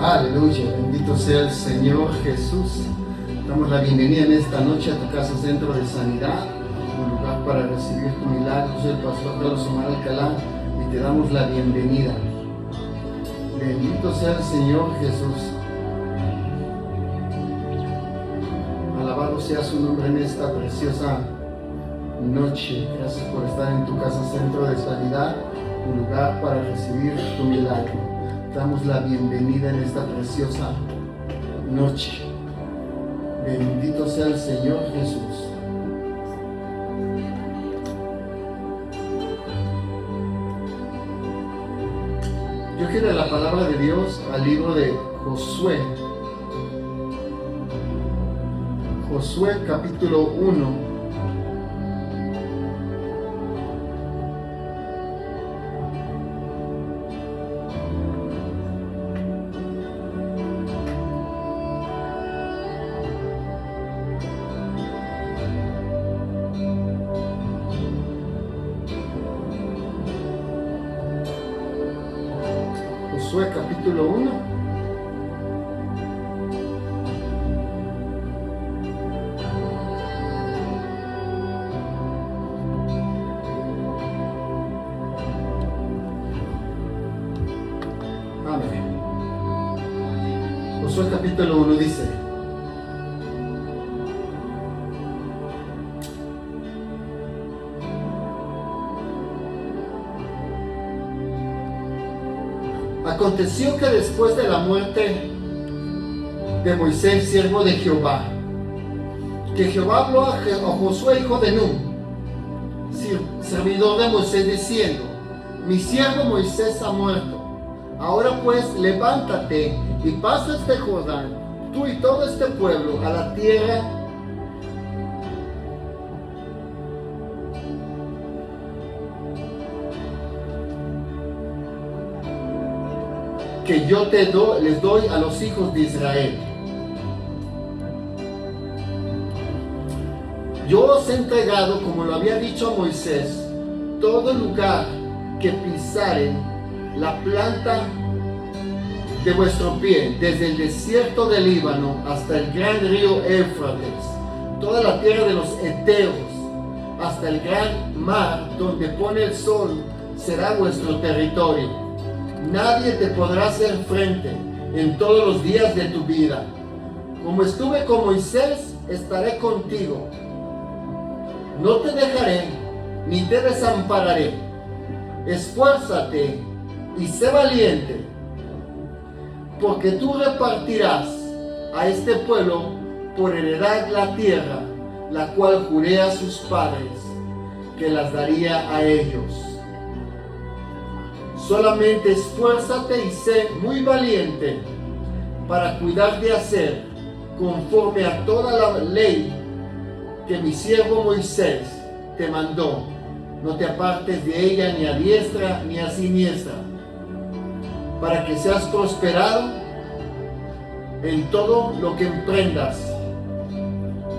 Aleluya, bendito sea el Señor Jesús. Damos la bienvenida en esta noche a tu casa Centro de Sanidad, un lugar para recibir tu milagro. Soy el pastor Carlos Omar Alcalá y te damos la bienvenida. Bendito sea el Señor Jesús. Alabado sea su nombre en esta preciosa noche. Gracias por estar en tu casa Centro de Sanidad, un lugar para recibir tu milagro. Damos la bienvenida en esta preciosa noche. Bendito sea el Señor Jesús. Yo quiero la palabra de Dios al libro de Josué. Josué capítulo 1. Josué capítulo 1. Amén. Josué capítulo 1 dice: Aconteció que después de la muerte de Moisés, siervo de Jehová, que Jehová habló a Josué, hijo de Nun, servidor de Moisés, diciendo: Mi siervo Moisés ha muerto. Ahora pues, levántate y pasa este Jordán, tú y todo este pueblo, a la tierra que yo les doy a los hijos de Israel. Yo os he entregado, como lo había dicho a Moisés, todo lugar que pisaren la planta de vuestro pie, desde el desierto del Líbano hasta el gran río Éufrates, toda la tierra de los heteos, hasta el gran mar donde pone el sol, será vuestro territorio. Nadie te podrá hacer frente en todos los días de tu vida. Como estuve con Moisés, estaré contigo. No te dejaré ni te desampararé. Esfuérzate y sé valiente, porque tú repartirás a este pueblo por heredad la tierra, la cual juré a sus padres que las daría a ellos. Solamente esfuérzate y sé muy valiente para cuidar de hacer conforme a toda la ley que mi siervo Moisés te mandó. No te apartes de ella ni a diestra ni a siniestra, para que seas prosperado en todo lo que emprendas.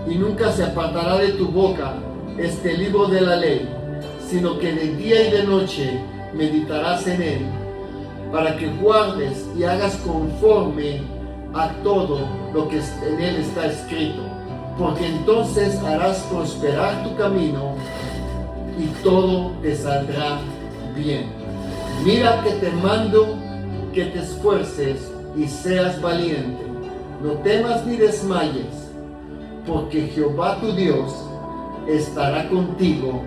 Y nunca se apartará de tu boca este libro de la ley, sino que de día y de noche meditarás en él, para que guardes y hagas conforme a todo lo que en él está escrito, porque entonces harás prosperar tu camino y todo te saldrá bien. Mira que te mando que te esfuerces y seas valiente. No temas ni desmayes, porque Jehová tu Dios estará contigo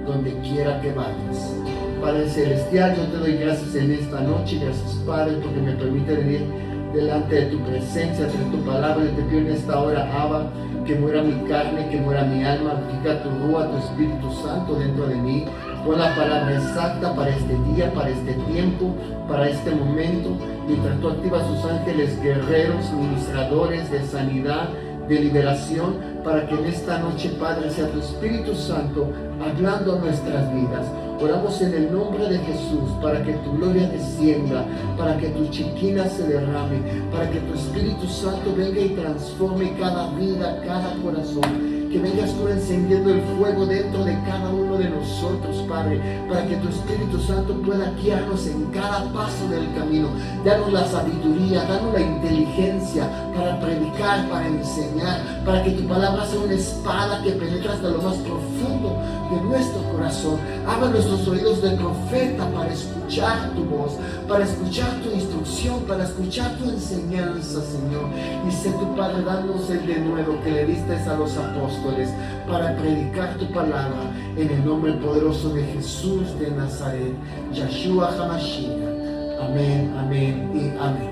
donde quiera que vayas. Padre Celestial, yo te doy gracias en esta noche. Gracias, Padre, porque me permite venir delante de tu presencia, hacer tu palabra. Yo te pido en esta hora, Abba, que muera mi carne, que muera mi alma. Vivifica tu Rúa, tu Espíritu Santo dentro de mí. Pon la palabra exacta para este día, para este tiempo, para este momento. Mientras tú activas sus ángeles guerreros, ministradores de sanidad, de liberación, para que en esta noche, Padre, sea tu Espíritu Santo hablando a nuestras vidas. Oramos en el nombre de Jesús para que tu gloria descienda, para que tu chiquina se derrame, para que tu Espíritu Santo venga y transforme cada vida, cada corazón. Que vengas tú encendiendo el fuego dentro de cada uno de nosotros, Padre, para que tu Espíritu Santo pueda guiarnos en cada paso del camino. Danos la sabiduría, danos la inteligencia para predicar, para enseñar, para que tu palabra sea una espada que penetra hasta lo más profundo de nuestro corazón. Abre nuestros oídos de profeta para escuchar tu voz, para escuchar tu instrucción, para escuchar tu enseñanza, Señor. Y sé tu Padre, danos el denuedo que le diste a los apóstoles para predicar tu palabra en el nombre poderoso de Jesús de Nazaret, Yeshua HaMashiach. Amén, amén y amén.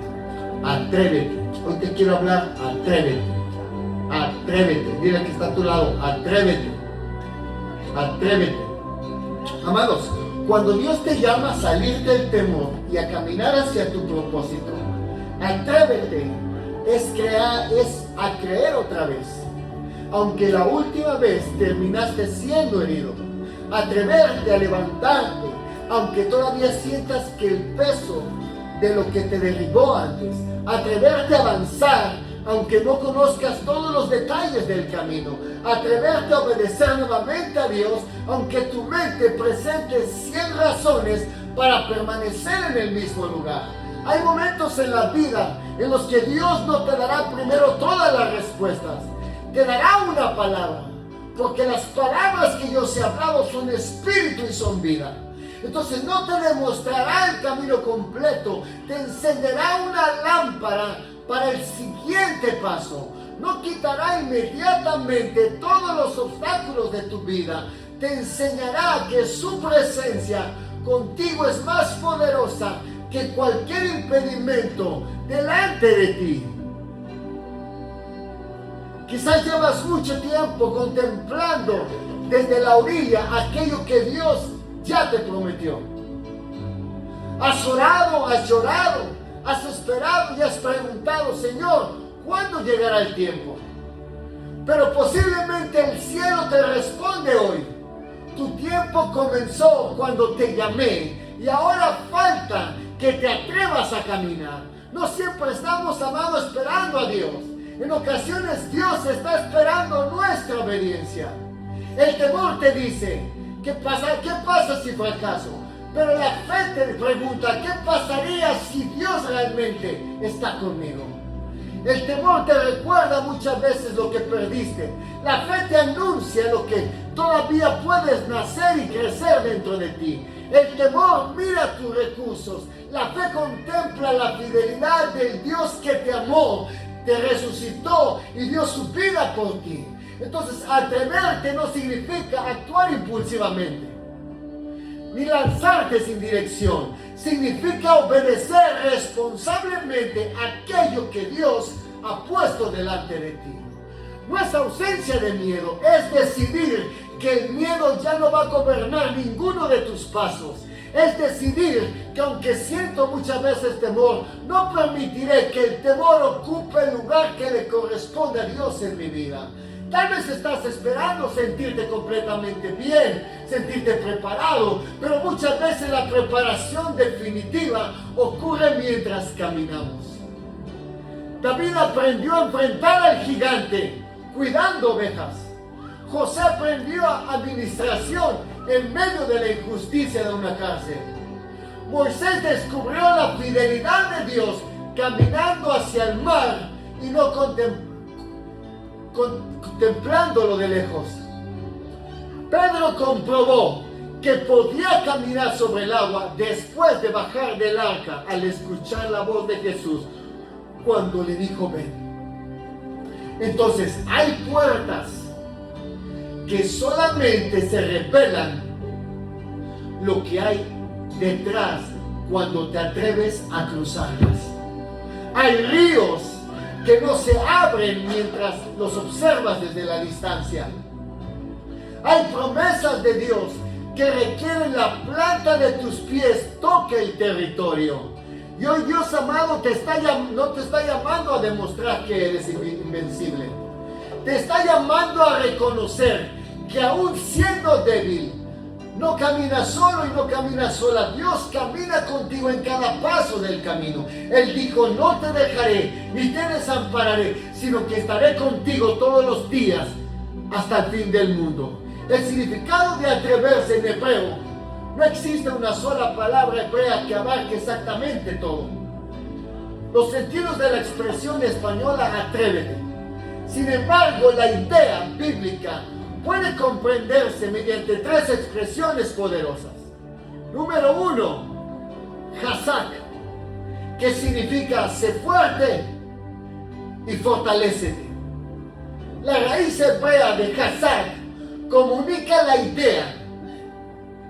Atrévete. Hoy te quiero hablar, atrévete. Atrévete. Dile que está a tu lado, atrévete. Atrévete. Amados, cuando Dios te llama a salir del temor y a caminar hacia tu propósito, atrévete es a creer otra vez, aunque la última vez terminaste siendo herido. Atreverte a levantarte, aunque todavía sientas que el peso de lo que te derribó antes. Atreverte a avanzar, aunque no conozcas todos los detalles del camino. Atreverte a obedecer nuevamente a Dios, aunque tu mente presente 100 razones para permanecer en el mismo lugar. Hay momentos en la vida en los que Dios no te dará primero todas las respuestas. Te dará una palabra, porque las palabras que yo os he hablado son espíritu y son vida. Entonces no te demostrará el camino completo, te encenderá una lámpara para el siguiente paso. No quitará inmediatamente todos los obstáculos de tu vida. Te enseñará que su presencia contigo es más poderosa que cualquier impedimento delante de ti. Quizás llevas mucho tiempo contemplando desde la orilla aquello que Dios ya te prometió. Has orado, has llorado, has esperado y has preguntado, Señor, ¿cuándo llegará el tiempo? Pero posiblemente el cielo te responde hoy. Tu tiempo comenzó cuando te llamé y ahora falta que te atrevas a caminar. No siempre estamos, amados, esperando a Dios. En ocasiones Dios está esperando nuestra obediencia. El temor te dice, ¿qué pasa si fracaso? Pero la fe te pregunta, ¿qué pasaría si Dios realmente está conmigo? El temor te recuerda muchas veces lo que perdiste. La fe te anuncia lo que todavía puedes nacer y crecer dentro de ti. El temor mira tus recursos. La fe contempla la fidelidad del Dios que te amó, te resucitó y dio su vida por ti. Entonces, atreverte no significa actuar impulsivamente, ni lanzarte sin dirección. Significa obedecer responsablemente aquello que Dios ha puesto delante de ti. No es ausencia de miedo, es decidir que el miedo ya no va a gobernar ninguno de tus pasos. Es decidir que aunque siento muchas veces temor, no permitiré que el temor ocupe el lugar que le corresponde a Dios en mi vida. Tal vez estás esperando sentirte completamente bien, sentirte preparado, pero muchas veces la preparación definitiva ocurre mientras caminamos. David aprendió a enfrentar al gigante cuidando ovejas. José aprendió administración en medio de la injusticia de una cárcel. Moisés descubrió la fidelidad de Dios caminando hacia el mar y no contemplándolo de lejos. Pedro comprobó que podía caminar sobre el agua después de bajar del arca al escuchar la voz de Jesús cuando le dijo ven. Entonces hay puertas que solamente se revelan lo que hay detrás cuando te atreves a cruzarlas. Hay ríos que no se abren mientras los observas desde la distancia. Hay promesas de Dios que requieren la planta de tus pies toque el territorio. Y hoy Dios amado no te está llamando a demostrar que eres invencible. Te está llamando a reconocer que aún siendo débil, no caminas solo y no caminas sola. Dios camina contigo en cada paso del camino. Él dijo, no te dejaré ni te desampararé, sino que estaré contigo todos los días hasta el fin del mundo. El significado de atreverse en hebreo, no existe una sola palabra hebrea que abarque exactamente todo. Los sentidos de la expresión española atrévete. Sin embargo, la idea bíblica puede comprenderse mediante tres expresiones poderosas. Número 1, Hazak, que significa sé fuerte y fortalécete. La raíz hebrea de Hazak comunica la idea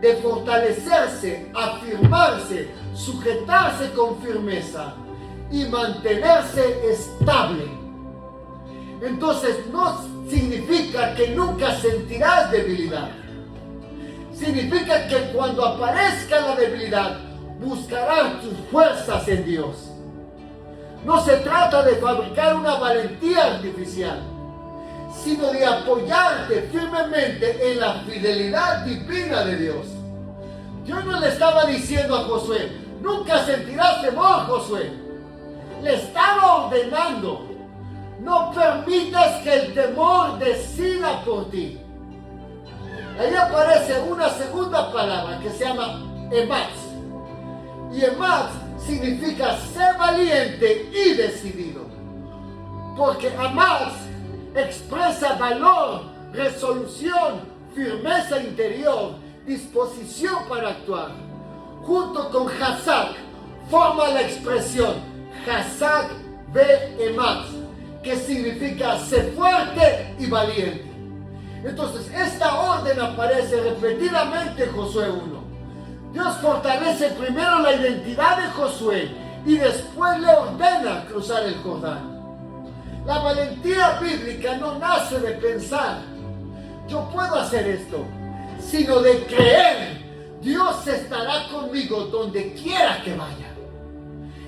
de fortalecerse, afirmarse, sujetarse con firmeza y mantenerse estable. Entonces no significa que nunca sentirás debilidad. Significa que cuando aparezca la debilidad, buscarás tus fuerzas en Dios. No se trata de fabricar una valentía artificial, sino de apoyarte firmemente en la fidelidad divina de Dios. Dios no le estaba diciendo a Josué, nunca sentirás temor, Josué. Le estaba ordenando, no permitas que el temor decida por ti. Ahí aparece una segunda palabra que se llama ematz. Y ematz significa ser valiente y decidido. Porque ematz expresa valor, resolución, firmeza interior, disposición para actuar. Junto con Hazak forma la expresión Hazak ve ematz, que significa ser fuerte y valiente. Entonces esta orden aparece repetidamente en Josué 1. Dios fortalece primero la identidad de Josué y después le ordena cruzar el Jordán. La valentía bíblica no nace de pensar, yo puedo hacer esto, sino de creer, Dios estará conmigo donde quiera que vaya.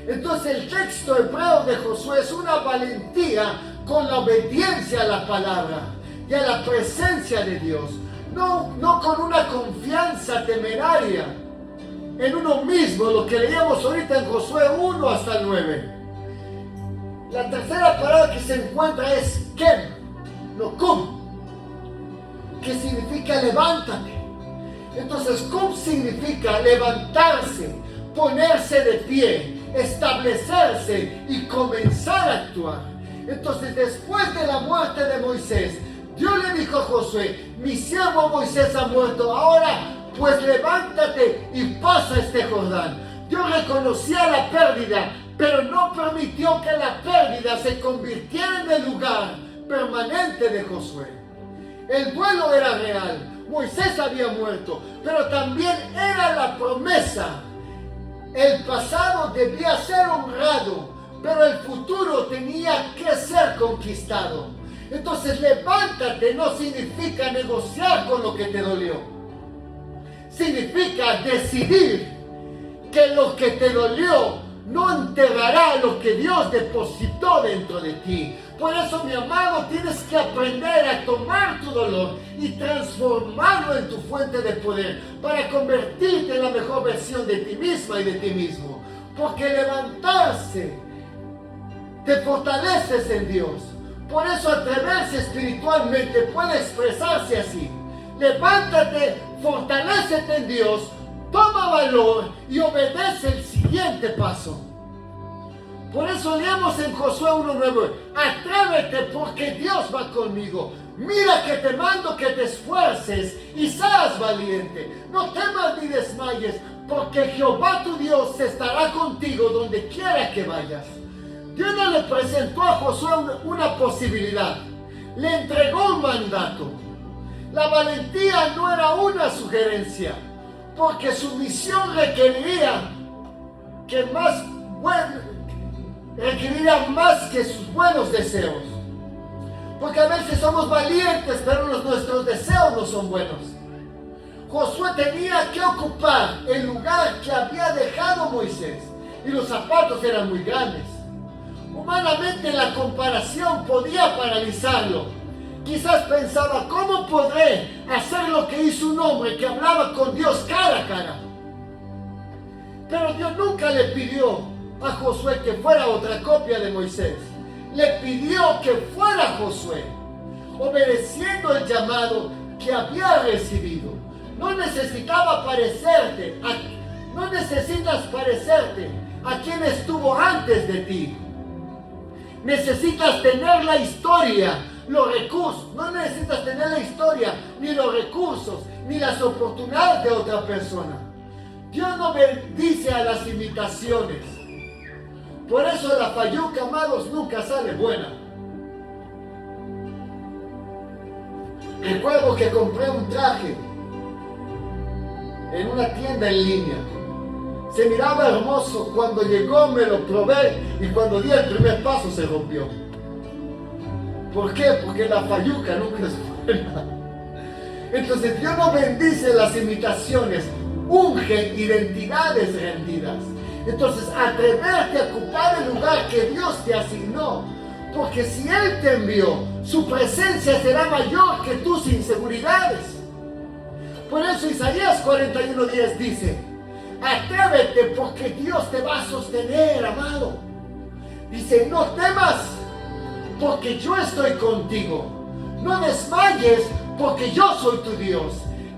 Entonces el texto hebreo de Josué es una valentía con la obediencia a la palabra y a la presencia de Dios, no con una confianza temeraria en uno mismo, lo que leíamos ahorita en Josué 1 hasta el 9. La tercera palabra que se encuentra es kem, no kum, que significa levántate. Entonces kum significa levantarse, ponerse de pie, establecerse y comenzar a actuar. Entonces después de la muerte de Moisés, Dios le dijo a Josué, mi siervo Moisés ha muerto, ahora pues levántate y pasa este Jordán. Dios reconocía la pérdida, pero no permitió que la pérdida se convirtiera en el lugar permanente de Josué. El duelo era real, Moisés había muerto, pero también era la promesa. El pasado debía ser honrado, pero el futuro tenía que ser conquistado. Entonces levántate no significa negociar con lo que te dolió. Significa decidir que lo que te dolió no enterrará lo que Dios depositó dentro de ti. Por eso, mi amado, tienes que aprender a tomar tu dolor y transformarlo en tu fuente de poder para convertirte en la mejor versión de ti misma y de ti mismo. Porque levantarse te fortaleces en Dios. Por eso atreverse espiritualmente puede expresarse así. Levántate, fortalécete en Dios, toma valor y obedece el siguiente paso. Por eso leemos en Josué 1:9, atrévete porque Dios va conmigo. Mira que te mando que te esfuerces y seas valiente. No temas ni desmayes, porque Jehová tu Dios estará contigo donde quiera que vayas. Dios no le presentó a Josué una posibilidad, le entregó un mandato. La valentía no era una sugerencia, porque su misión requeriría más que sus buenos deseos. Porque a veces somos valientes, pero nuestros deseos no son buenos. Josué tenía que ocupar el lugar que había dejado Moisés, y los zapatos eran muy grandes. Humanamente la comparación podía paralizarlo. Quizás pensaba, ¿cómo podré hacer lo que hizo un hombre que hablaba con Dios cara a cara? Pero Dios nunca le pidió a Josué que fuera otra copia de Moisés. Le pidió que fuera Josué. obedeciendo el llamado que había recibido. No necesitaba parecerte, no necesitas parecerte a quien estuvo antes de ti. Necesitas tener la historia, los recursos. No necesitas tener la historia, ni los recursos, ni las oportunidades de otra persona. Dios no bendice a las imitaciones. Por eso la fayuca, amados, nunca sale buena. Recuerdo que compré un traje en una tienda en línea. Se miraba hermoso. Cuando llegó me lo probé y cuando di el primer paso se rompió. ¿Por qué? Porque la fayuca nunca es buena. Entonces Dios no bendice las imitaciones, unge identidades rendidas. Entonces atreverte a ocupar el lugar que Dios te asignó, porque si Él te envió, su presencia será mayor que tus inseguridades. Por eso Isaías 41:10 dice: atrévete porque Dios te va a sostener, amado. Dice: no temas porque yo estoy contigo. No desmayes porque yo soy tu Dios,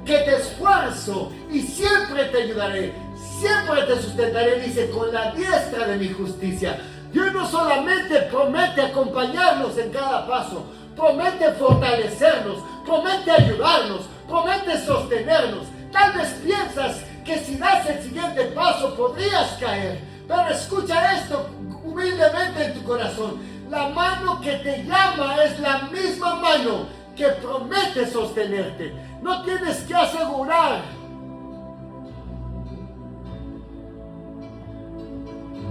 que te esfuerzo y siempre te ayudaré, siempre te sustentaré, dice, con la diestra de mi justicia. Dios no solamente promete acompañarnos en cada paso, promete fortalecernos, promete ayudarnos, promete sostenernos. Tal vez piensas que si das el siguiente paso podrías caer, pero escucha esto humildemente en tu corazón: la mano que te llama es la misma mano que promete sostenerte. No tienes que asegurar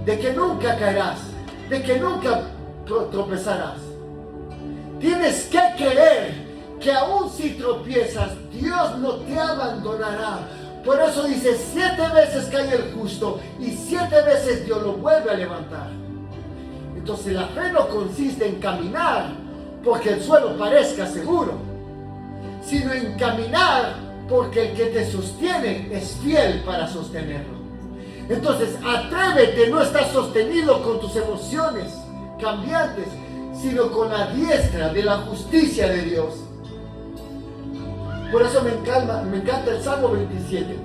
de que nunca caerás, de que nunca tropezarás. Tienes que creer que aún si tropiezas, Dios no te abandonará. Por eso dice: 7 veces cae el justo y 7 veces Dios lo vuelve a levantar. Entonces la fe no consiste en caminar porque el suelo parezca seguro, sino en caminar porque el que te sostiene es fiel para sostenerlo. Entonces atrévete, no estás sostenido con tus emociones cambiantes, sino con la diestra de la justicia de Dios. Por eso me encanta el Salmo 27.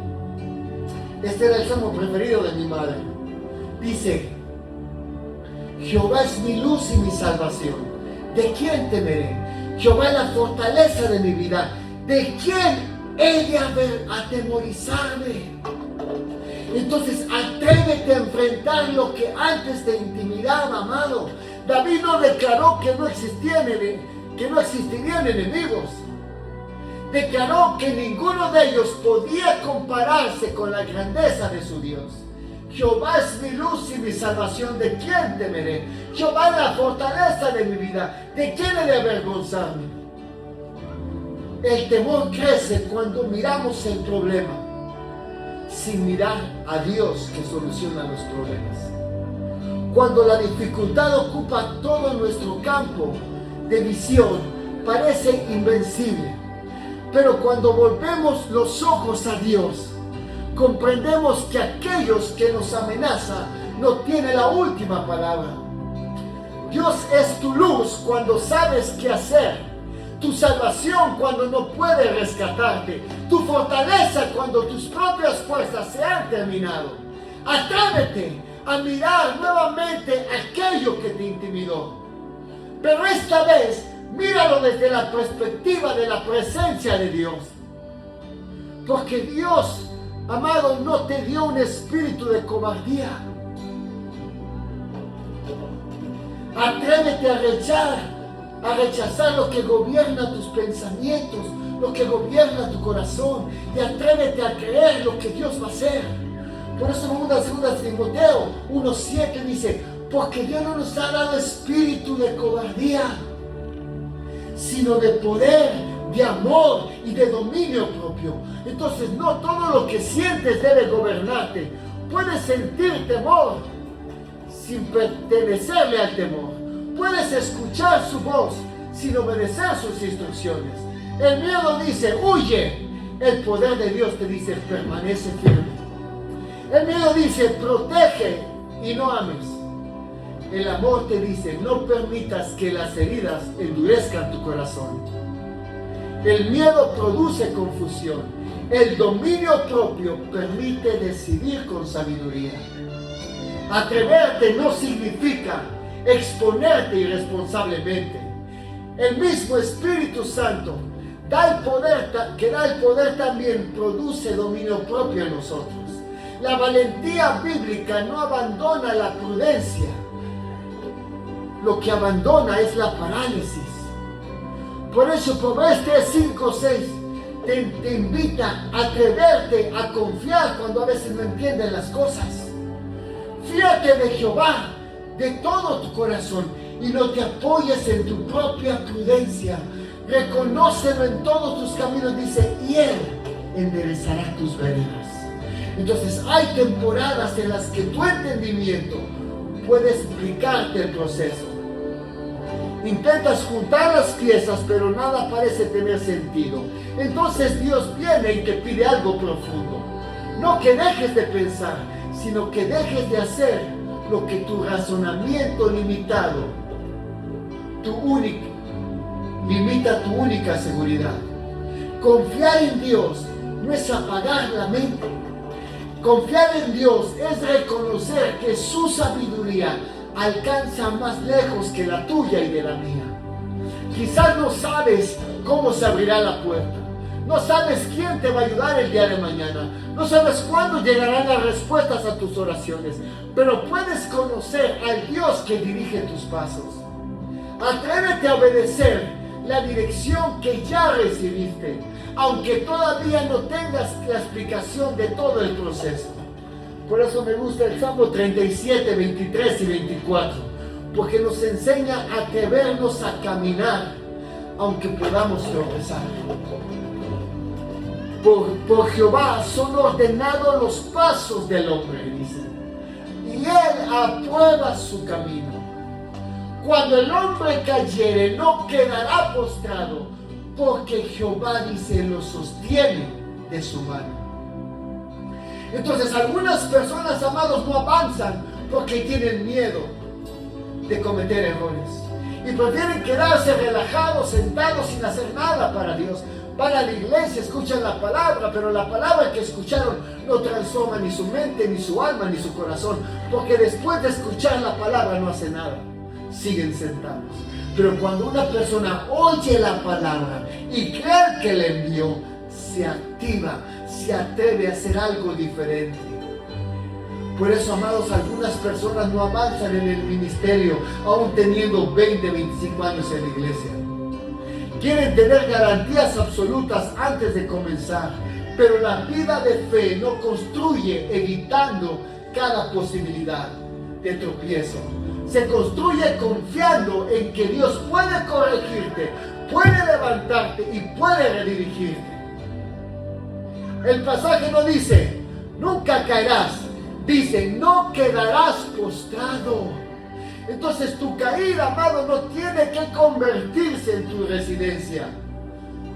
Este era el salmo preferido de mi madre. Dice: Jehová es mi luz y mi salvación. ¿De quién temeré? Jehová es la fortaleza de mi vida. ¿De quién he de atemorizarme? Entonces atrévete a enfrentar lo que antes te intimidaba, amado. David no declaró que no existirían enemigos. Declaró que ninguno de ellos podía compararse con la grandeza de su Dios. Jehová es mi luz y mi salvación, ¿de quién temeré? Jehová es la fortaleza de mi vida, ¿de quién he de avergonzarme? El temor crece cuando miramos el problema sin mirar a Dios que soluciona los problemas. Cuando la dificultad ocupa todo nuestro campo de visión, parece invencible. Pero cuando volvemos los ojos a Dios, comprendemos que aquellos que nos amenazan no tienen la última palabra. Dios es tu luz cuando sabes qué hacer, tu salvación cuando no puede rescatarte, tu fortaleza cuando tus propias fuerzas se han terminado. Atrévete a mirar nuevamente aquello que te intimidó, pero esta vez míralo desde la perspectiva de la presencia de Dios, porque Dios, amado, no te dio un espíritu de cobardía. Atrévete a rechazar lo que gobierna tus pensamientos, lo que gobierna tu corazón, y atrévete a creer lo que Dios va a hacer. Por eso en 2 Timoteo 1:7 dice: porque Dios no nos ha dado espíritu de cobardía, sino de poder, de amor y de dominio propio. Entonces no todo lo que sientes debe gobernarte. Puedes sentir temor sin pertenecerle al temor. Puedes escuchar su voz sin obedecer sus instrucciones. El miedo dice: huye. El poder de Dios te dice: permanece firme. El miedo dice: protege y no ames. El amor te dice, no permitas que las heridas endurezcan tu corazón. El miedo produce confusión. El dominio propio permite decidir con sabiduría. Atreverte no significa exponerte irresponsablemente. El mismo Espíritu Santo que da el poder también produce dominio propio en nosotros. La valentía bíblica no abandona la prudencia. Lo que abandona es la parálisis. Por eso Proverbios 5:6 te invita a atreverte a confiar cuando a veces no entiendes las cosas. Fíjate de Jehová de todo tu corazón y no te apoyes en tu propia prudencia. Reconócelo en todos tus caminos, dice, y Él enderezará tus veredas. Entonces hay temporadas en las que tu entendimiento puede explicarte el proceso. Intentas juntar las piezas, pero nada parece tener sentido. Entonces Dios viene y te pide algo profundo. No que dejes de pensar, sino que dejes de hacer lo que tu razonamiento limitado limita tu única seguridad. Confiar en Dios no es apagar la mente. Confiar en Dios es reconocer que su sabiduría alcanza más lejos que la tuya y de la mía. Quizás no sabes cómo se abrirá la puerta. No sabes quién te va a ayudar el día de mañana. No sabes cuándo llegarán las respuestas a tus oraciones. Pero puedes conocer al Dios que dirige tus pasos. Atrévete a obedecer la dirección que ya recibiste, aunque todavía no tengas la explicación de todo el proceso. Por eso me gusta el Salmo 37, 23 y 24, porque nos enseña a atrevernos a caminar, aunque podamos tropezar. Por Jehová son ordenados los pasos del hombre, dice, y Él aprueba su camino. Cuando el hombre cayere, no quedará postrado, porque Jehová, dice, lo sostiene de su mano. Entonces, algunas personas, amados, no avanzan porque tienen miedo de cometer errores y prefieren quedarse relajados, sentados, sin hacer nada para Dios. Van a la iglesia, escuchan la palabra, pero la palabra que escucharon no transforma ni su mente, ni su alma, ni su corazón, porque después de escuchar la palabra no hace nada. Siguen sentados. Pero cuando una persona oye la palabra y cree que le envió, se activa, se atreve a hacer algo diferente. Por eso, amados, algunas personas no avanzan en el ministerio aún teniendo 20, 25 años en la iglesia. Quieren tener garantías absolutas antes de comenzar, pero la vida de fe no construye evitando cada posibilidad de tropiezo. Se construye confiando en que Dios puede corregirte, puede levantarte y puede redirigirte. El pasaje no dice, nunca caerás. Dice, no quedarás postrado. Entonces tu caída, amado, no tiene que convertirse en tu residencia.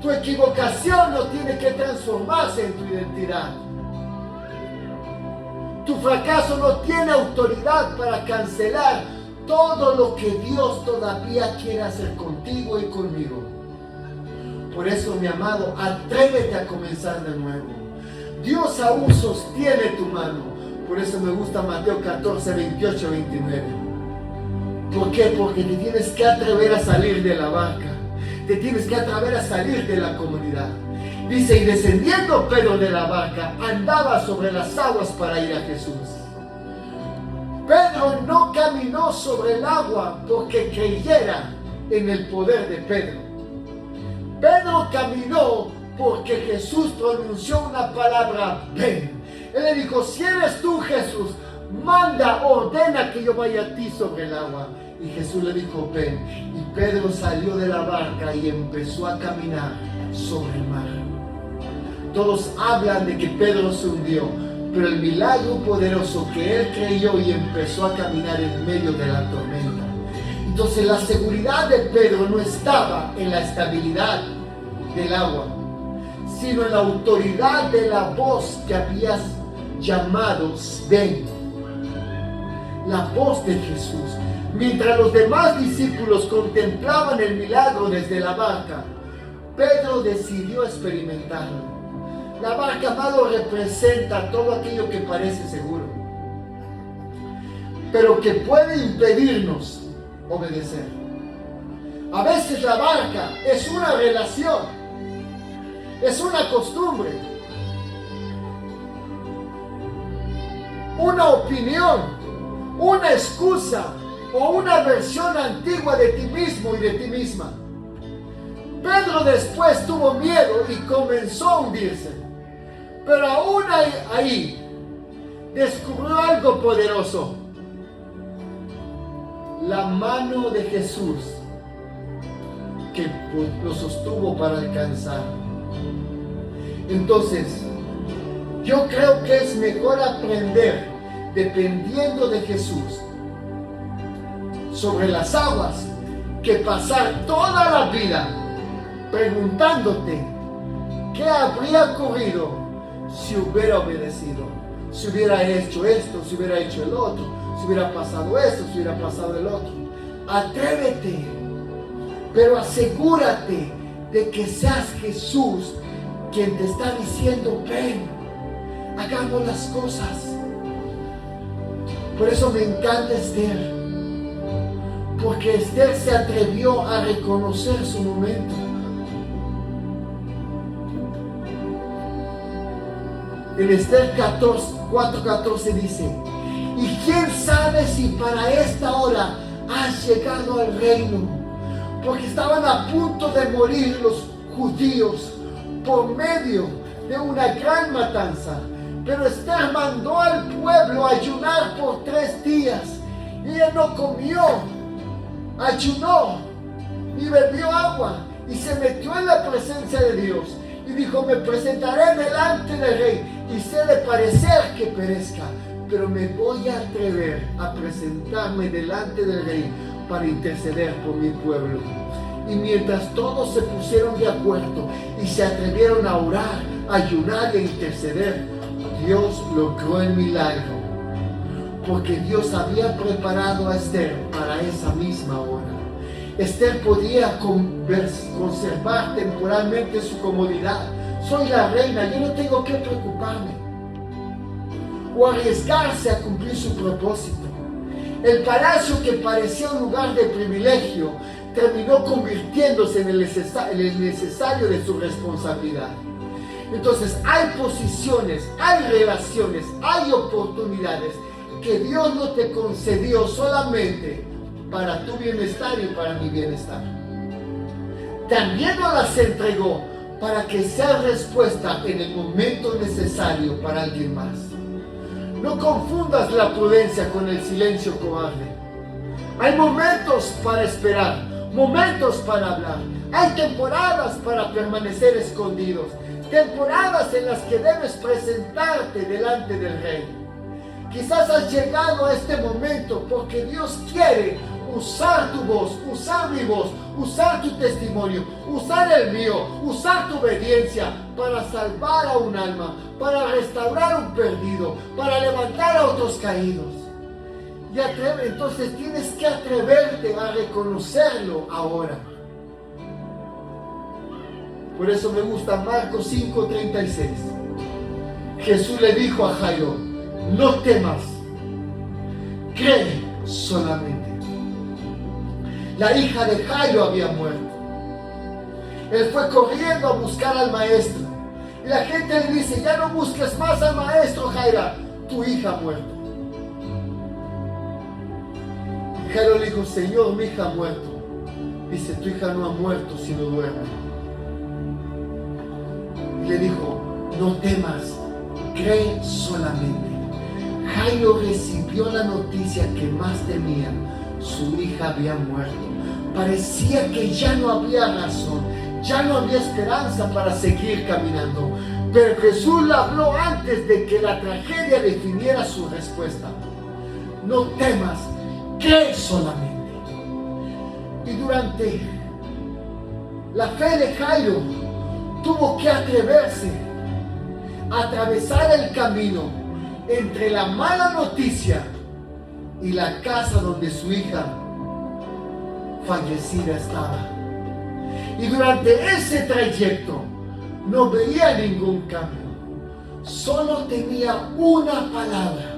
Tu equivocación no tiene que transformarse en tu identidad. Tu fracaso no tiene autoridad para cancelar todo lo que Dios todavía quiere hacer contigo y conmigo. Por eso, mi amado, atrévete a comenzar de nuevo. Dios aún sostiene tu mano. Por eso me gusta Mateo 14, 28, 29. ¿Por qué? Porque te tienes que atrever a salir de la barca. Te tienes que atrever a salir de la comunidad. Dice, y descendiendo Pedro de la barca, andaba sobre las aguas para ir a Jesús. Pedro no caminó sobre el agua porque creyera en el poder de Pedro. Pedro caminó porque Jesús pronunció una palabra, ven. Él le dijo, si eres tú, Jesús, manda, ordena que yo vaya a ti sobre el agua. Y Jesús le dijo, ven. Y Pedro salió de la barca y empezó a caminar sobre el mar. Todos hablan de que Pedro se hundió, pero el milagro poderoso que él creyó y empezó a caminar en medio de la tormenta. Entonces la seguridad de Pedro no estaba en la estabilidad del agua, sino en la autoridad de la voz que había llamado, ven. La voz de Jesús. Mientras los demás discípulos contemplaban el milagro desde la barca, Pedro decidió experimentarlo. La barca, amado, representa todo aquello que parece seguro, pero que puede impedirnos obedecer. A veces la barca es una relación, es una costumbre, una opinión, una excusa o una versión antigua de ti mismo y de ti misma. Pedro después tuvo miedo y comenzó a hundirse, pero aún ahí descubrió algo poderoso: la mano de Jesús que lo sostuvo para alcanzar. Entonces, yo creo que es mejor aprender dependiendo de Jesús sobre las aguas que pasar toda la vida preguntándote qué habría ocurrido si hubiera obedecido, si hubiera hecho esto, si hubiera hecho el otro, si hubiera pasado esto, si hubiera pasado el otro. Atrévete, pero asegúrate de que seas Jesús quien te está diciendo: ven, hagamos las cosas. Por eso me encanta Esther, porque Esther se atrevió a reconocer su momento. En Esther 4:14 dice: y quién sabe si para esta hora has llegado al reino, porque estaban a punto de morir los judíos por medio de una gran matanza. Pero Esther mandó al pueblo a ayunar por 3 días. Y ella no comió, ayunó y bebió agua y se metió en la presencia de Dios. Y dijo: me presentaré delante del rey y sé de parecer que perezca, pero me voy a atrever a presentarme delante del rey para interceder por mi pueblo. Y mientras todos se pusieron de acuerdo y se atrevieron a orar, a ayunar e interceder, Dios logró el milagro, porque Dios había preparado a Esther para esa misma hora. Esther podía conservar temporalmente su comodidad. Soy la reina, yo no tengo que preocuparme. O arriesgarse a cumplir su propósito. El palacio, que parecía un lugar de privilegio, terminó convirtiéndose en el necesario de su responsabilidad. Entonces, hay posiciones, hay relaciones, hay oportunidades que Dios no te concedió solamente para tu bienestar y para mi bienestar. También nos las entregó para que sea respuesta en el momento necesario para alguien más. No confundas la prudencia con el silencio cobarde. Hay momentos para esperar, momentos para hablar. Hay temporadas para permanecer escondidos, temporadas en las que debes presentarte delante del rey. Quizás has llegado a este momento porque Dios quiere usar tu voz, usar mi voz, usar tu testimonio, usar el mío, usar tu obediencia para salvar a un alma, para restaurar un perdido, para levantar a otros caídos. Y entonces tienes que atreverte a reconocerlo ahora. Por eso me gusta Marcos 5:36. Jesús le dijo a Jairo: no temas, cree solamente. La hija de Jairo había muerto. Él fue corriendo a buscar al maestro. Y la gente le dice: ya no busques más al maestro, Jaira, tu hija ha muerto. Y Jairo le dijo: Señor, mi hija ha muerto. Dice: tu hija no ha muerto, sino duerme. Y le dijo: no temas, cree solamente. Jairo recibió la noticia que más temía. Su hija había muerto. Parecía que ya no había razón, ya no había esperanza para seguir caminando. Pero Jesús le habló antes de que la tragedia definiera su respuesta. No temas, cree solamente. Y durante la fe de Jairo, tuvo que atreverse a atravesar el camino entre la mala noticia y la casa donde su hija fallecida estaba. Y durante ese trayecto no veía ningún cambio. Solo tenía una palabra.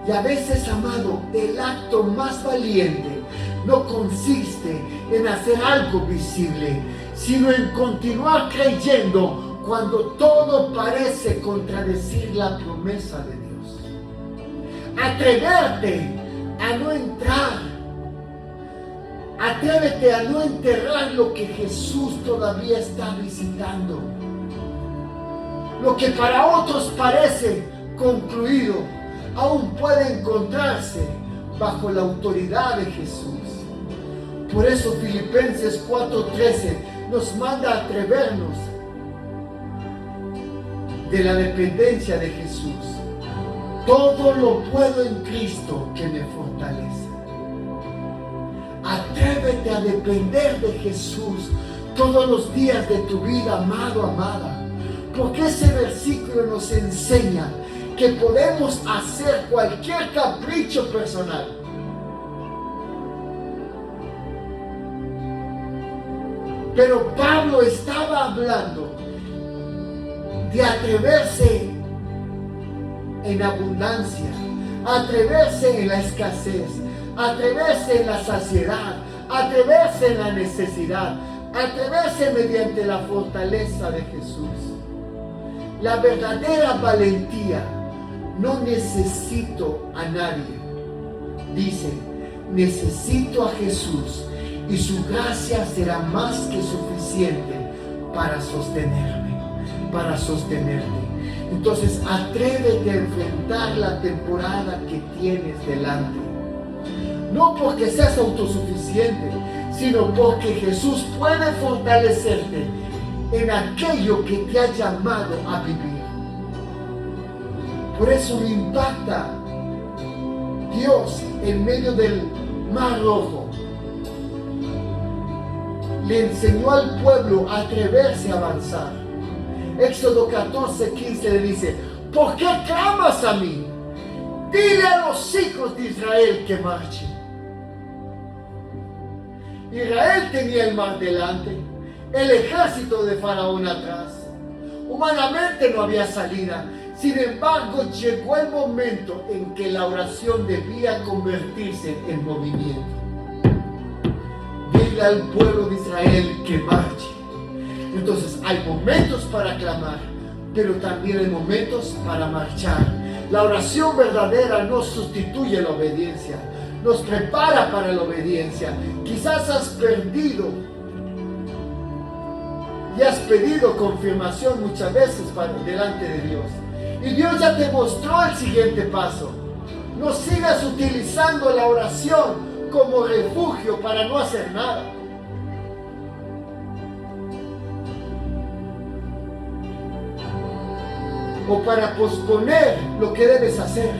Y a veces, amado, el acto más valiente no consiste en hacer algo visible, sino en continuar creyendo cuando todo parece contradecir la promesa de Dios. Atreverte a no entrar. Atrévete a no enterrar lo que Jesús todavía está visitando. Lo que para otros parece concluido, aún puede encontrarse bajo la autoridad de Jesús. Por eso Filipenses 4:13 nos manda a atrevernos de la dependencia de Jesús. Todo lo puedo en Cristo que me fortalece. Atrévete a depender de Jesús todos los días de tu vida, amado, amada. Porque ese versículo nos enseña que podemos hacer cualquier capricho personal. Pero Pablo estaba hablando de atreverse en abundancia, atreverse en la escasez, atreverse en la saciedad, atreverse en la necesidad, atreverse mediante la fortaleza de Jesús. La verdadera valentía, no necesito a nadie. Dice, necesito a Jesús y su gracia será más que suficiente para sostenerme, para sostenerte. Entonces, atrévete a enfrentar la temporada que tienes delante. No porque seas autosuficiente, sino porque Jesús puede fortalecerte en aquello que te ha llamado a vivir. Por eso me impacta Dios en medio del Mar Rojo. Le enseñó al pueblo a atreverse a avanzar. Éxodo 14:15 le dice, ¿por qué clamas a mí? Dile a los hijos de Israel que marchen. Israel tenía el mar delante, el ejército de Faraón atrás. Humanamente no había salida. Sin embargo, llegó el momento en que la oración debía convertirse en movimiento. Dile al pueblo de Israel que marche. Entonces hay momentos para clamar, pero también hay momentos para marchar. La oración verdadera no sustituye la obediencia, nos prepara para la obediencia. Quizás has perdido y has pedido confirmación muchas veces delante de Dios. Y Dios ya te mostró el siguiente paso. No sigas utilizando la oración como refugio para no hacer nada. O para posponer lo que debes hacer.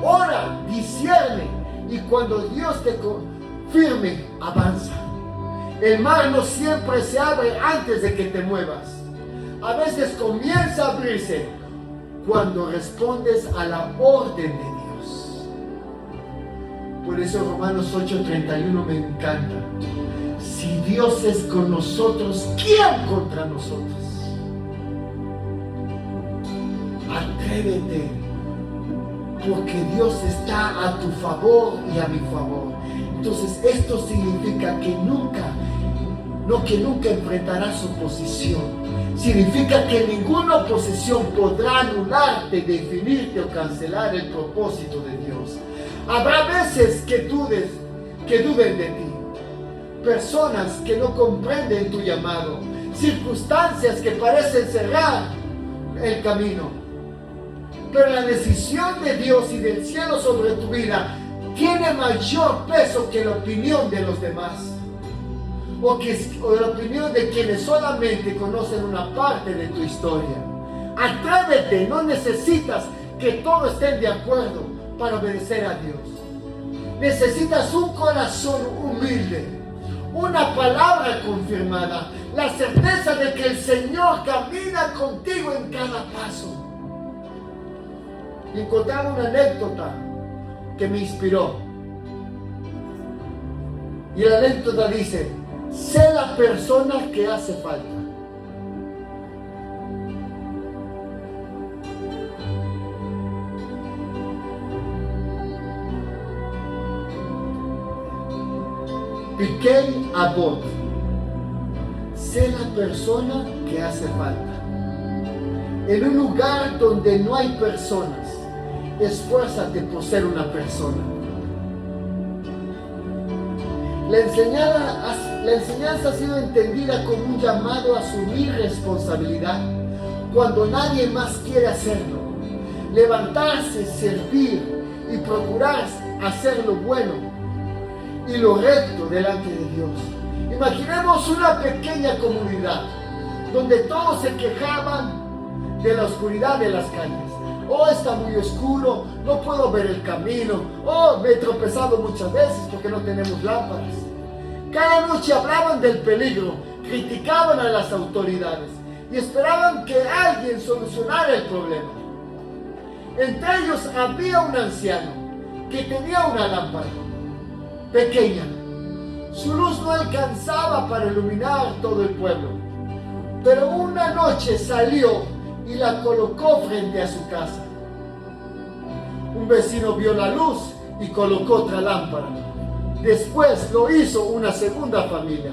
Ora, discierne, y cuando Dios te confirme, avanza. El mar no siempre se abre antes de que te muevas. A veces comienza a abrirse cuando respondes a la orden de Dios. Por eso Romanos 8:31 me encanta. Si Dios es con nosotros, ¿quién contra nosotros? Atrévete, porque Dios está a tu favor y a mi favor. Entonces esto significa que nunca enfrentarás oposición. Significa que ninguna oposición podrá anularte, definirte o cancelar el propósito de Dios. Habrá veces que duden de ti. Personas que no comprenden tu llamado. Circunstancias que parecen cerrar el camino. Pero la decisión de Dios y del cielo sobre tu vida tiene mayor peso que la opinión de los demás. O la opinión de quienes solamente conocen una parte de tu historia. Atrévete, no necesitas que todos estén de acuerdo para obedecer a Dios. Necesitas un corazón humilde, una palabra confirmada, la certeza de que el Señor camina contigo en cada paso. Y encontraba una anécdota que me inspiró. Y la anécdota dice, sé la persona que hace falta. Pirkei Avot. Sé la persona que hace falta. En un lugar donde no hay personas, esfuérzate por ser una persona. La enseñanza ha sido entendida como un llamado a asumir responsabilidad cuando nadie más quiere hacerlo. Levantarse, servir y procurar hacer lo bueno y lo recto delante de Dios. Imaginemos una pequeña comunidad donde todos se quejaban de la oscuridad de las calles. Oh, está muy oscuro, no puedo ver el camino. Oh, me he tropezado muchas veces porque no tenemos lámparas. Cada noche hablaban del peligro, criticaban a las autoridades y esperaban que alguien solucionara el problema. Entre ellos había un anciano que tenía una lámpara pequeña. Su luz no alcanzaba para iluminar todo el pueblo, pero una noche salió y la colocó frente a su casa. Un vecino vio la luz y colocó otra lámpara. Después lo hizo una segunda familia.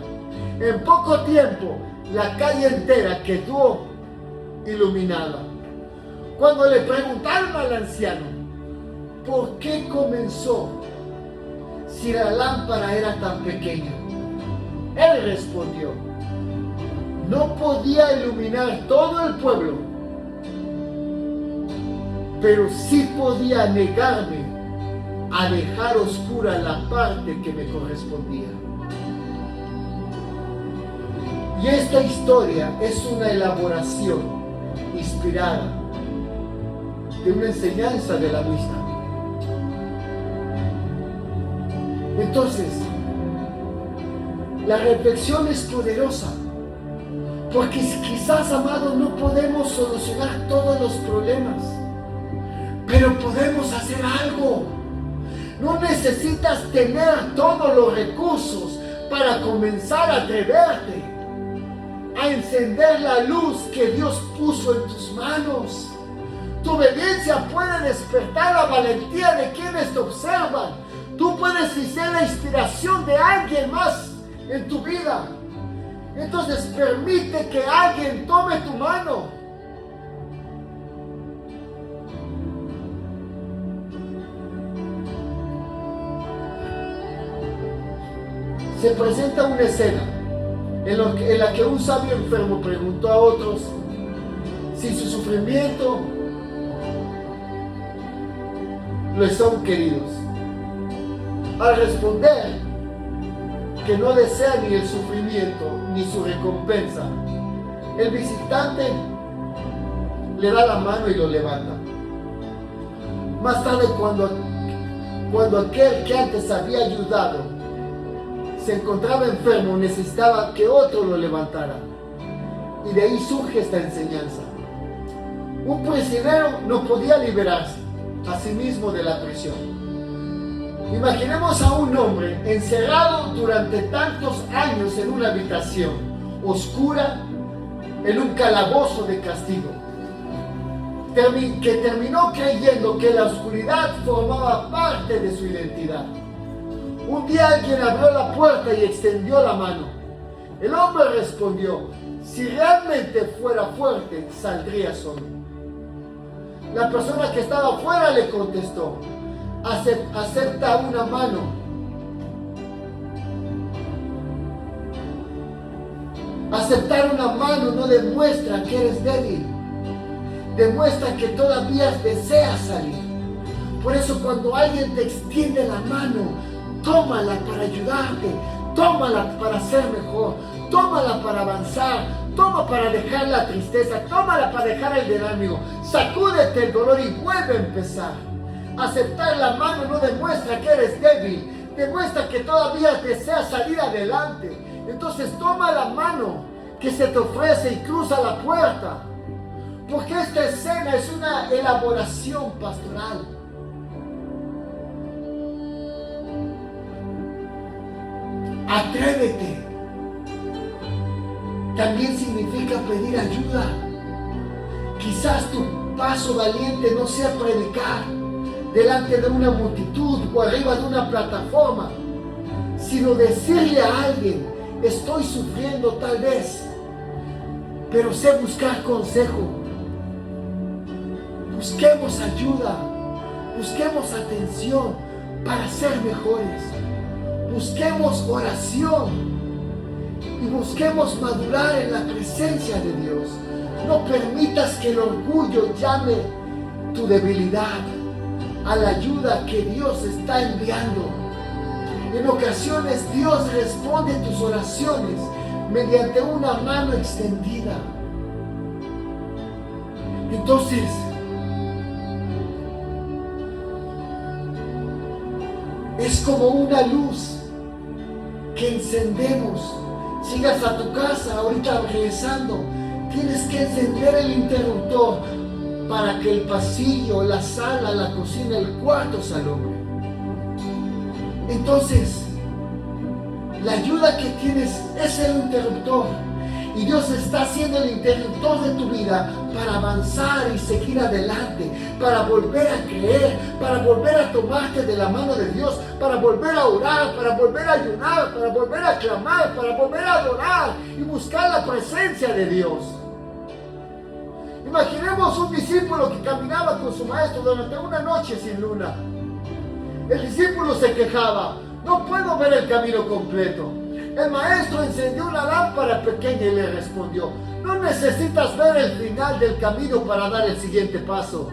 En poco tiempo, la calle entera quedó iluminada. Cuando le preguntaron al anciano por qué comenzó si la lámpara era tan pequeña, él respondió: no podía iluminar todo el pueblo, pero sí podía negarme a dejar oscura la parte que me correspondía. Y esta historia es una elaboración inspirada de una enseñanza de la misma. Entonces, la reflexión es poderosa, porque quizás, amado, no podemos solucionar todos los problemas, pero podemos hacer algo. No necesitas tener todos los recursos para comenzar a atreverte a encender la luz que Dios puso en tus manos. Tu obediencia puede despertar la valentía de quienes te observan. Tú puedes ser la inspiración de alguien más en tu vida. Entonces permite que alguien tome tu mano. Se presenta una escena en la que un sabio enfermo preguntó a otros si su sufrimiento les son queridos. Al responder que no desea ni el sufrimiento ni su recompensa, el visitante le da la mano y lo levanta. Más tarde, cuando aquel que antes había ayudado se encontraba enfermo, necesitaba que otro lo levantara. Y de ahí surge esta enseñanza. Un prisionero no podía liberarse a sí mismo de la prisión. Imaginemos a un hombre encerrado durante tantos años en una habitación oscura, en un calabozo de castigo, que terminó creyendo que la oscuridad formaba parte de su identidad. Un día alguien abrió la puerta y extendió la mano. El hombre respondió: si realmente fuera fuerte, saldría solo. La persona que estaba afuera le contestó: acepta una mano. Aceptar una mano no demuestra que eres débil, demuestra que todavía deseas salir. Por eso, cuando alguien te extiende la mano, tómala para ayudarte, tómala para ser mejor, tómala para avanzar, toma para dejar la tristeza, tómala para dejar el desánimo, sacúdete el dolor y vuelve a empezar. Aceptar la mano no demuestra que eres débil, demuestra que todavía deseas salir adelante. Entonces toma la mano que se te ofrece y cruza la puerta, porque esta escena es una elaboración pastoral. Atrévete. También significa pedir ayuda. Quizás tu paso valiente no sea predicar delante de una multitud o arriba de una plataforma, sino decirle a alguien: estoy sufriendo tal vez, pero sé buscar consejo. Busquemos ayuda, busquemos atención para ser mejores. Busquemos oración y busquemos madurar en la presencia de Dios. No permitas que el orgullo llame tu debilidad a la ayuda que Dios está enviando. En ocasiones Dios responde tus oraciones mediante una mano extendida. Entonces, es como una luz que encendemos. Llegas a tu casa, ahorita regresando, tienes que encender el interruptor para que el pasillo, la sala, la cocina, el cuarto se alumbre. Entonces, la ayuda que tienes es el interruptor. Y Dios está haciendo el interruptor de tu vida para avanzar y seguir adelante, para volver a creer, para volver a tomarte de la mano de Dios, para volver a orar, para volver a ayunar, para volver a clamar, para volver a adorar y buscar la presencia de Dios. Imaginemos un discípulo que caminaba con su maestro durante una noche sin luna. El discípulo se quejaba: no puedo ver el camino completo. El maestro encendió una lámpara pequeña y le respondió: no necesitas ver el final del camino para dar el siguiente paso.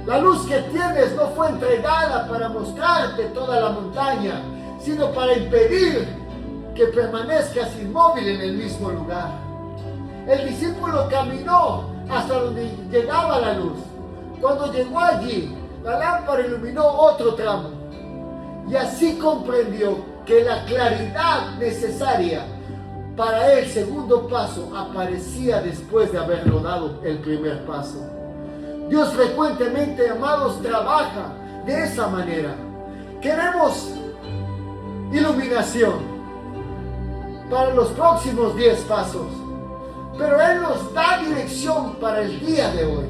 La luz que tienes no fue entregada para mostrarte toda la montaña, sino para impedir que permanezcas inmóvil en el mismo lugar. El discípulo caminó hasta donde llegaba la luz. Cuando llegó allí, la lámpara iluminó otro tramo. Y así comprendió que la claridad necesaria para el segundo paso aparecía después de haberlo dado el primer paso. Dios frecuentemente, amados, trabaja de esa manera. Queremos iluminación para los próximos 10 pasos, pero Él nos da dirección para el día de hoy.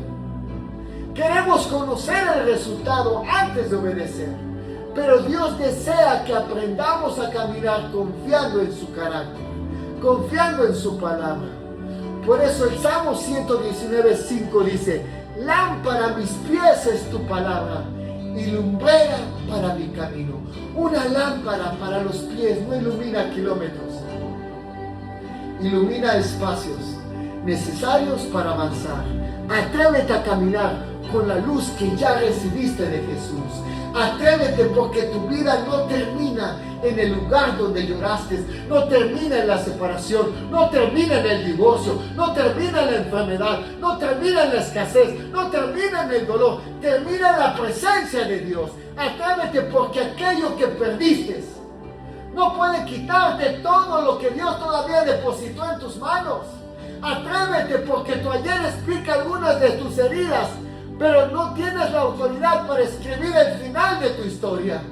Queremos conocer el resultado antes de obedecer. Pero Dios desea que aprendamos a caminar confiando en su carácter, confiando en su palabra. Por eso el Salmo 119:5 dice: lámpara a mis pies es tu palabra y lumbrera para mi camino. Una lámpara para los pies no ilumina kilómetros, ilumina espacios necesarios para avanzar. Atrévete a caminar con la luz que ya recibiste de Jesús. Atrévete, porque tu vida no termina en el lugar donde lloraste, no termina en la separación, no termina en el divorcio, no termina en la enfermedad, no termina en la escasez, no termina en el dolor, termina en la presencia de Dios. Atrévete, porque aquello que perdiste no puede quitarte todo lo que Dios todavía depositó en tus manos. Atrévete, porque tu ayer explica algunas de tus heridas, pero no tienes la autoridad para escribir el final de tu historia.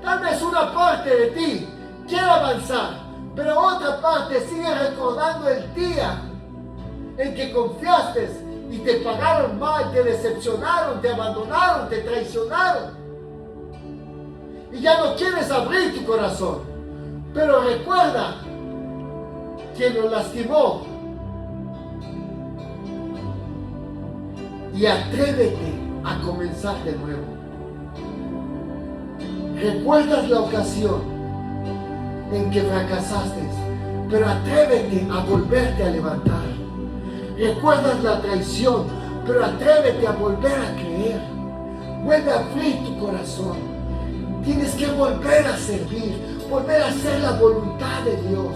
Tal vez una parte de ti quiere avanzar, pero otra parte sigue recordando el día en que confiaste y te pagaron mal, te decepcionaron, te abandonaron, te traicionaron. Y ya no quieres abrir tu corazón. Pero recuerda quien lo lastimó. Y atrévete a comenzar de nuevo. Recuerdas la ocasión en que fracasaste, pero atrévete a volverte a levantar. Recuerdas la traición, pero atrévete a volver a creer. Vuelve a abrir tu corazón. Tienes que volver a servir, volver a hacer la voluntad de Dios.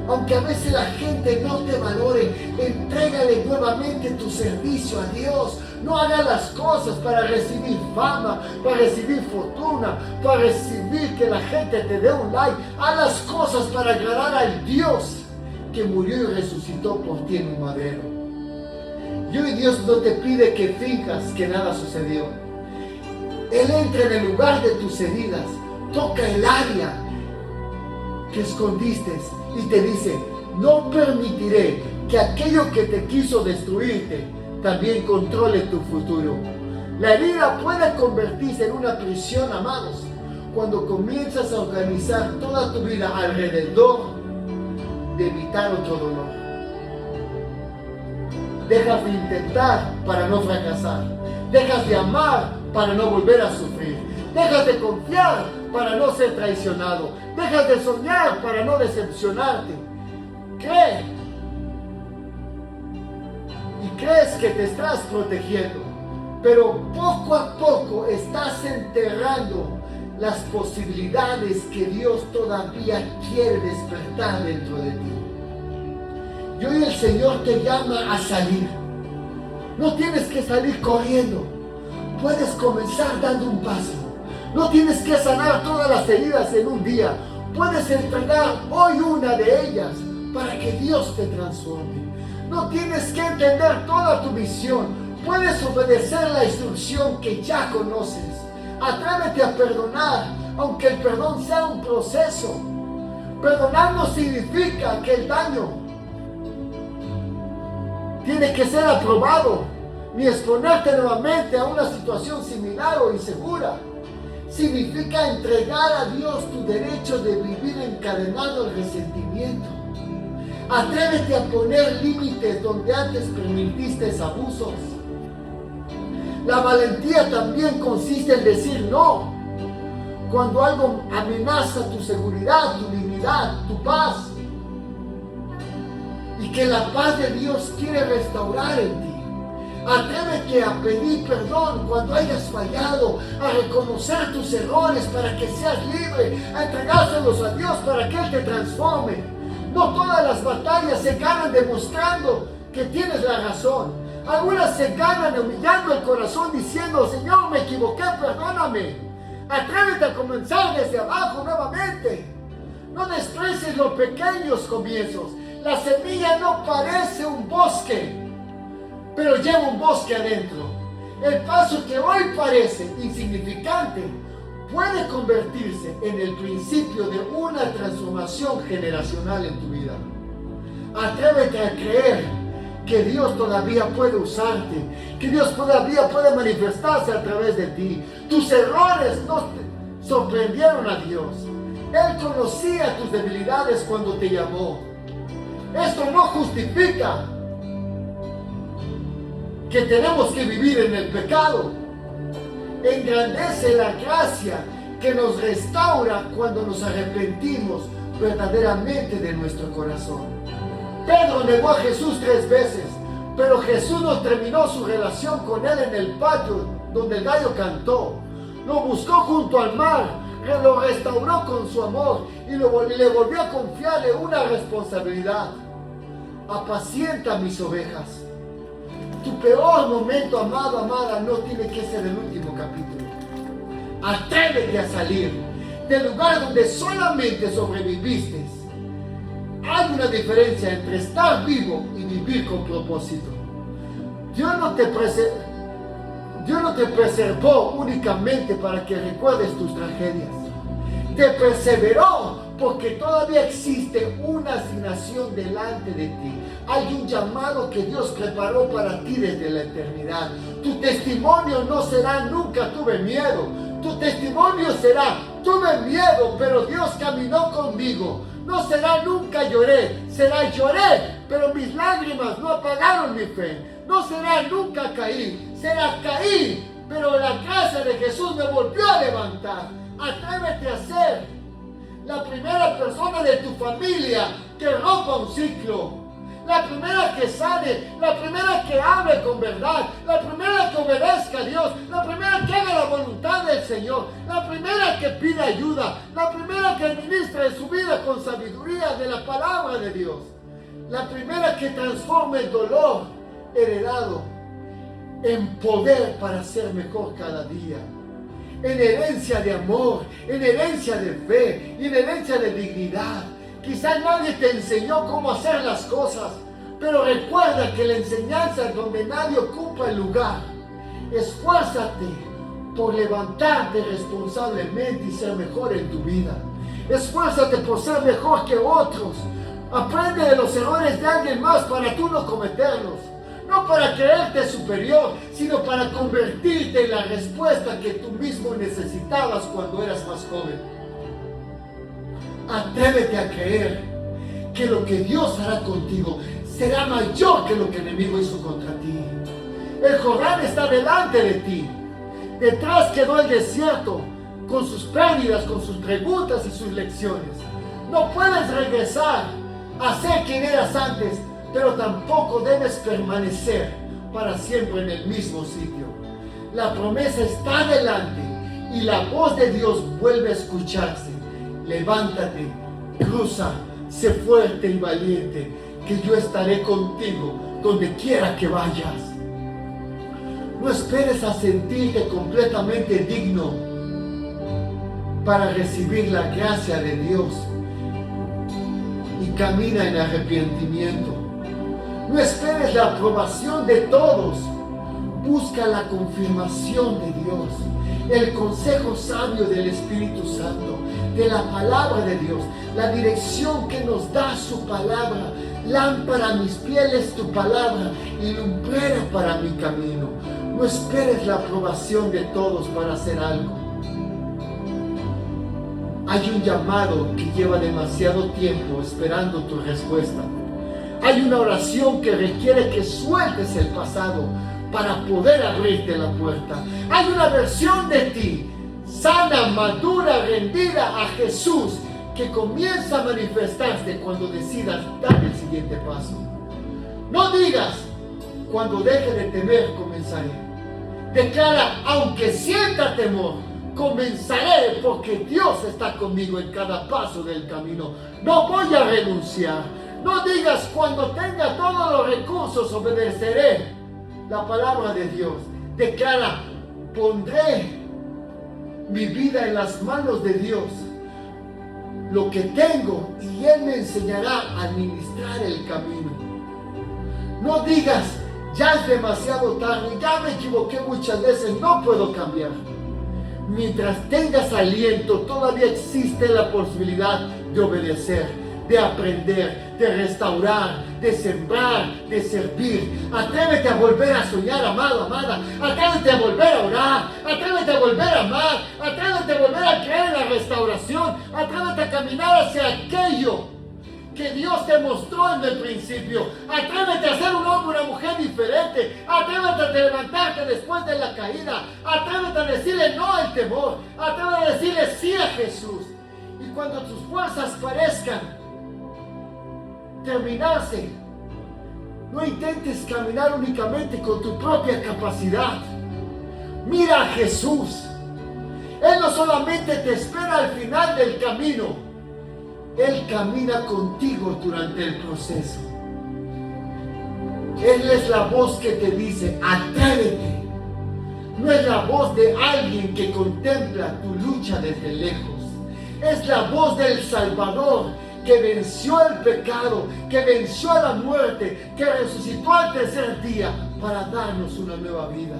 Aunque a veces la gente no te valore, entrégale nuevamente tu servicio a Dios. No hagas las cosas para recibir fama, para recibir fortuna, para recibir que la gente te dé un like. Haz las cosas para agradar al Dios que murió y resucitó por ti en un madero. Y hoy Dios no te pide que finjas que nada sucedió. Él entra en el lugar de tus heridas, toca el área que escondiste y te dice: no permitiré que aquello que te quiso destruirte también controle tu futuro. La herida puede convertirse en una prisión, amados, cuando comienzas a organizar toda tu vida alrededor de evitar otro dolor. Dejas de intentar para no fracasar. Dejas de amar para no volver a sufrir. Dejas de confiar para no ser traicionado. Dejas de soñar para no decepcionarte. Crees que te estás protegiendo, pero poco a poco estás enterrando las posibilidades que Dios todavía quiere despertar dentro de ti. Y hoy el Señor te llama a salir. No tienes que salir corriendo. Puedes comenzar dando un paso. No tienes que sanar todas las heridas en un día. Puedes entregar hoy una de ellas para que Dios te transforme. No tienes que entender toda tu misión. Puedes obedecer la instrucción que ya conoces. Atrévete a perdonar, aunque el perdón sea un proceso. Perdonar no significa que el daño tiene que ser aprobado, ni exponerte nuevamente a una situación similar o insegura. Significa entregar a Dios tu derecho de vivir encadenado al resentimiento. Atrévete a poner límites donde antes permitiste abusos. La valentía también consiste en decir no cuando algo amenaza tu seguridad, tu dignidad, tu paz, y que la paz de Dios quiere restaurar en ti. Atrévete a pedir perdón cuando hayas fallado, a reconocer tus errores para que seas libre, a entregárselos a Dios para que Él te transforme. No todas las batallas se ganan demostrando que tienes la razón. Algunas se ganan humillando el corazón diciendo: Señor, me equivoqué, perdóname. Atrévete a comenzar desde abajo nuevamente. No desprecies los pequeños comienzos. La semilla no parece un bosque, pero lleva un bosque adentro. El paso que hoy parece insignificante puede convertirse en el principio de una transformación generacional en tu vida. Atrévete a creer que Dios todavía puede usarte, que Dios todavía puede manifestarse a través de ti. Tus errores no te sorprendieron a Dios. Él conocía tus debilidades cuando te llamó. Esto no justifica que tenemos que vivir en el pecado. Engrandece la gracia que nos restaura cuando nos arrepentimos verdaderamente de nuestro corazón. Pedro negó a Jesús 3 veces, pero Jesús no terminó su relación con él en el patio donde el gallo cantó. Lo buscó junto al mar, lo restauró con su amor y le volvió a confiarle una responsabilidad: apacienta mis ovejas. Tu peor momento, amado, amada, no tiene que ser el último capítulo. Atrévete a salir del lugar donde solamente sobreviviste. Hay una diferencia entre estar vivo y vivir con propósito. Dios no te preservó únicamente para que recuerdes tus tragedias. Te perseveró porque todavía existe una asignación delante de ti. Hay un llamado que Dios preparó para ti desde la eternidad. Tu testimonio no será nunca tuve miedo. Tu testimonio será: tuve miedo, pero Dios caminó conmigo. No será nunca lloré, será lloré, pero mis lágrimas no apagaron mi fe. No será nunca caí, será caí, pero la gracia de Jesús me volvió a levantar. Atrévete a ser la primera persona de tu familia que rompa un ciclo. La primera que sane, la primera que hable con verdad, la primera que obedezca a Dios, la primera que haga la voluntad del Señor, la primera que pida ayuda, la primera que administre su vida con sabiduría de la palabra de Dios, la primera que transforme el dolor heredado en poder para ser mejor cada día, en herencia de amor, en herencia de fe, en herencia de dignidad. Quizás nadie te enseñó cómo hacer las cosas, pero recuerda que la enseñanza es donde nadie ocupa el lugar. Esfuérzate por levantarte responsablemente y ser mejor en tu vida. Esfuérzate por ser mejor que otros. Aprende de los errores de alguien más para tú no cometerlos. No para creerte superior, sino para convertirte en la respuesta que tú mismo necesitabas cuando eras más joven. Atrévete a creer que lo que Dios hará contigo será mayor que lo que el enemigo hizo contra ti. El Jordán está delante de ti. Detrás quedó el desierto, con sus pérdidas, con sus preguntas y sus lecciones. No puedes regresar a ser quien eras antes, pero tampoco debes permanecer para siempre en el mismo sitio. La promesa está delante y la voz de Dios vuelve a escucharse. Levántate, cruza, sé fuerte y valiente, que yo estaré contigo donde quiera que vayas. No esperes a sentirte completamente digno para recibir la gracia de Dios y camina en arrepentimiento. No esperes la aprobación de todos. Busca la confirmación de Dios, el consejo sabio del Espíritu Santo, de la palabra de Dios, la dirección que nos da su palabra. Lámpara a mis pies es tu palabra y lumbrera para mi camino. No esperes la aprobación de todos para hacer algo. Hay un llamado que lleva demasiado tiempo esperando tu respuesta. Hay una oración que requiere que sueltes el pasado para poder abrirte la puerta. Hay una versión de ti, sana, madura, rendida a Jesús, que comienza a manifestarse cuando decidas dar el siguiente paso. No digas, cuando deje de temer, comenzaré. Declara, aunque sienta temor, comenzaré porque Dios está conmigo en cada paso del camino. No voy a renunciar. No digas, cuando tenga todos los recursos, obedeceré la palabra de Dios. Declara, pondré mi vida en las manos de Dios. Lo que tengo y Él me enseñará a administrar el camino. No digas, ya es demasiado tarde, ya me equivoqué muchas veces, no puedo cambiar. Mientras tengas aliento, todavía existe la posibilidad de obedecer, de aprender, de restaurar, de sembrar, de servir. Atrévete a volver a soñar, amado, amada. Atrévete a volver a orar. Atrévete a volver a amar. Atrévete a volver a creer en la restauración. Atrévete a caminar hacia aquello que Dios te mostró en el principio. Atrévete a ser un hombre, una mujer diferente. Atrévete a levantarte después de la caída. Atrévete a decirle no al temor. Atrévete a decirle sí a Jesús. Y cuando tus fuerzas parezcan terminarse, no intentes caminar únicamente con tu propia capacidad. Mira a Jesús. Él no solamente te espera al final del camino, Él camina contigo durante el proceso. Él es la voz que te dice, atrévete. No es la voz de alguien que contempla tu lucha desde lejos. Es la voz del Salvador, que venció el pecado, que venció a la muerte, que resucitó al tercer día para darnos una nueva vida.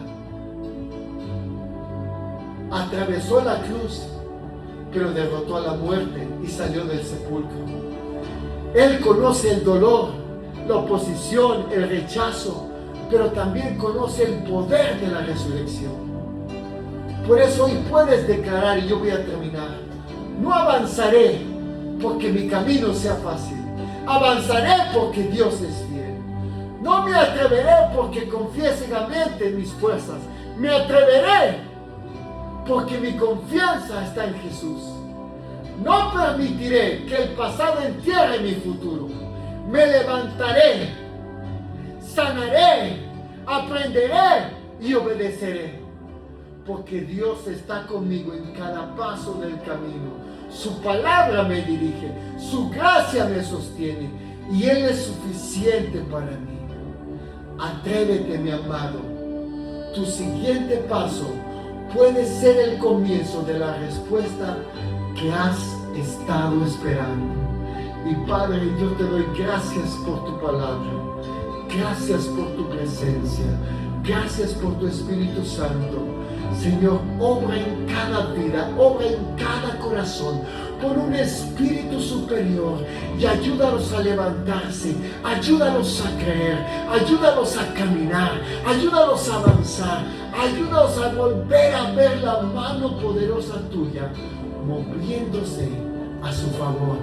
Atravesó la cruz, pero derrotó a la muerte y salió del sepulcro. Él conoce el dolor, la oposición, el rechazo, pero también conoce el poder de la resurrección. Por eso hoy puedes declarar, y yo voy a terminar, no avanzaré porque mi camino sea fácil. Avanzaré porque Dios es fiel. No me atreveré porque confíe ciegamente en mis fuerzas. Me atreveré porque mi confianza está en Jesús. No permitiré que el pasado entierre mi futuro. Me levantaré, sanaré, aprenderé y obedeceré. Porque Dios está conmigo en cada paso del camino. Su palabra me dirige, su gracia me sostiene y Él es suficiente para mí. Atrévete, mi amado. Tu siguiente paso puede ser el comienzo de la respuesta que has estado esperando. Y Padre, yo te doy gracias por tu palabra. Gracias por tu presencia. Gracias por tu Espíritu Santo. Señor, obra en cada vida, obra en cada corazón. Pon un espíritu superior y ayúdalos a levantarse, ayúdalos a creer, ayúdalos a caminar, ayúdalos a avanzar, ayúdalos a volver a ver la mano poderosa tuya moviéndose a su favor.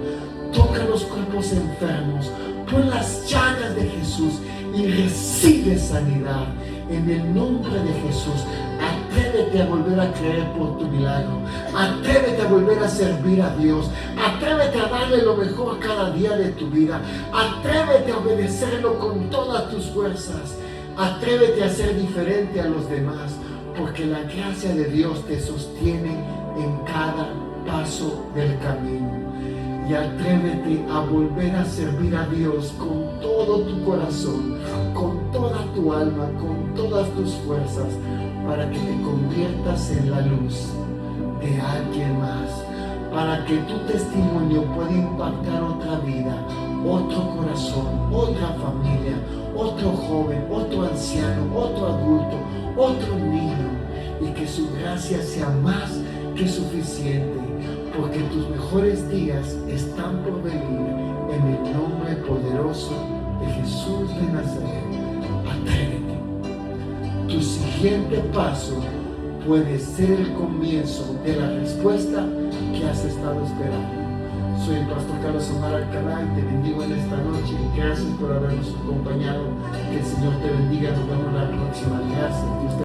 Toca los cuerpos enfermos, pon las llagas de Jesús y recibe sanidad en el nombre de Jesús. Atrévete a volver a creer por tu milagro, atrévete a volver a servir a Dios, atrévete a darle lo mejor cada día de tu vida, atrévete a obedecerlo con todas tus fuerzas, atrévete a ser diferente a los demás, porque la gracia de Dios te sostiene en cada paso del camino. Y atrévete a volver a servir a Dios con todo tu corazón, con toda tu alma, con todas tus fuerzas, para que te conviertas en la luz de alguien más, para que tu testimonio pueda impactar otra vida, otro corazón, otra familia, otro joven, otro anciano, otro adulto, otro niño, y que su gracia sea más que suficiente, porque tus mejores días están por venir en el nombre poderoso de Jesús de Nazaret. Atrévete. Tu siguiente paso puede ser el comienzo de la respuesta que has estado esperando. Soy el pastor Carlos Omar Alcalá y te bendigo en esta noche. Gracias por habernos acompañado. Que el Señor te bendiga. Nos vemos la próxima. Gracias.